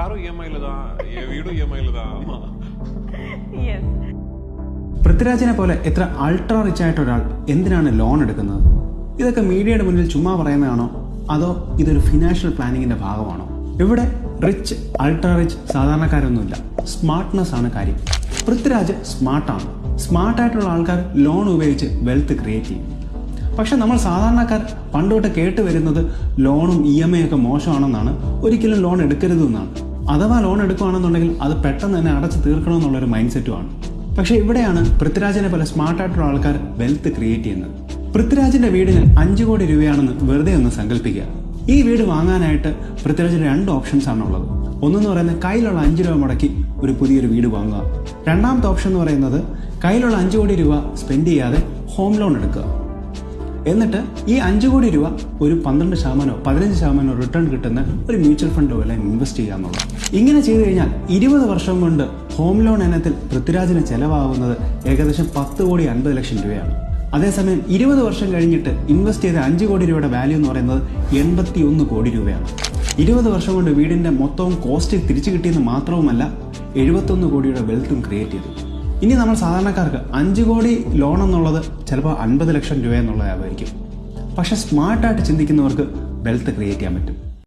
காரும் இஎம்ஐல தான், என் வீடும் இஎம்ஐல தான். ஆமா. പൃഥ്വിരാജിനെ പോലെ എത്ര അൾട്രാ റിച്ച് ആയിട്ട് ഒരാൾ എന്തിനാണ് ലോൺ എടുക്കുന്നത്? ഇതൊക്കെ മീഡിയയുടെ മുന്നിൽ ചുമ്മാ പറയുന്നതാണോ അതോ ഇതൊരു ഫിനാൻഷ്യൽ പ്ലാനിങ്ങിന്റെ ഭാഗമാണോ? ഇവിടെ റിച്ച്, അൾട്രാ റിച്ച്, സാധാരണക്കാരൊന്നുമില്ല. സ്മാർട്ട്നെസ് ആണ് കാര്യം. പൃഥ്വിരാജ് സ്മാർട്ടാണ്. സ്മാർട്ടായിട്ടുള്ള ആൾക്കാർ ലോൺ ഉപയോഗിച്ച് വെൽത്ത് ക്രിയേറ്റ് ചെയ്യും. പക്ഷെ നമ്മൾ സാധാരണക്കാർ പണ്ടോട്ട് കേട്ട് വരുന്നത് ലോണും EMI ഒക്കെ മോശമാണെന്നാണ്. ഒരിക്കലും ലോൺ എടുക്കരുതെന്നാണ്. അഥവാ ലോൺ എടുക്കുകയാണെന്നുണ്ടെങ്കിൽ അത് പെട്ടെന്ന് തന്നെ അടച്ചു തീർക്കണമെന്നുള്ളൊരു മൈൻഡ് സെറ്റുമാണ്. പക്ഷെ ഇവിടെയാണ് പൃഥ്വിരാജിനെ പോലെ സ്മാർട്ടായിട്ടുള്ള ആൾക്കാർ വെൽത്ത് ക്രിയേറ്റ് ചെയ്യുന്നത്. പൃഥ്വിരാജിന്റെ വീടിന് 5 കോടി രൂപയാണെന്ന് വെറുതെ ഒന്ന് സങ്കല്പിക്കുക. ഈ വീട് വാങ്ങാനായിട്ട് പൃഥ്വിരാജിന് 2 ഓപ്ഷൻസ് ആണുള്ളത്. ഒന്നെന്ന് പറയുന്നത് കയ്യിലുള്ള 5 രൂപ മുടക്കി ഒരു പുതിയൊരു വീട് വാങ്ങുക. രണ്ടാമത്തെ ഓപ്ഷൻ എന്ന് പറയുന്നത് കയ്യിലുള്ള 5 കോടി രൂപ സ്പെൻഡ് ചെയ്യാതെ ഹോം ലോൺ എടുക്കുക. എന്നിട്ട് ഈ 5 കോടി രൂപ ഒരു 12% 15% റിട്ടേൺ കിട്ടുന്ന ഒരു മ്യൂച്വൽ ഫണ്ട് പോലെ ഇൻവെസ്റ്റ് ചെയ്യുക എന്നുള്ളത്. ഇങ്ങനെ ചെയ്തു കഴിഞ്ഞാൽ 20 വർഷം കൊണ്ട് ഹോം ലോൺ ഇനത്തിൽ പൃഥ്വിരാജിന് ചെലവാകുന്നത് ഏകദേശം 10 കോടി 50 ലക്ഷം രൂപയാണ്. അതേസമയം 20 വർഷം കഴിഞ്ഞിട്ട് ഇൻവെസ്റ്റ് ചെയ്ത 5 കോടി രൂപയുടെ വാല്യൂ എന്ന് പറയുന്നത് 81 കോടി രൂപയാണ്. 20 വർഷം കൊണ്ട് വീടിന്റെ മൊത്തവും കോസ്റ്റ് തിരിച്ചു കിട്ടിയെന്ന് മാത്രവുമല്ല 71 കോടിയുടെ വെൽത്തും ക്രിയേറ്റ് ചെയ്തു. ഇനി നമ്മൾ സാധാരണക്കാർക്ക് 5 കോടി ലോൺ എന്നുള്ളത് ചിലപ്പോൾ 50 ലക്ഷം രൂപ എന്നുള്ളതായിരിക്കും. പക്ഷെ സ്മാർട്ടായിട്ട് ചിന്തിക്കുന്നവർക്ക് വെൽത്ത് ക്രിയേറ്റ് ചെയ്യാൻ പറ്റും.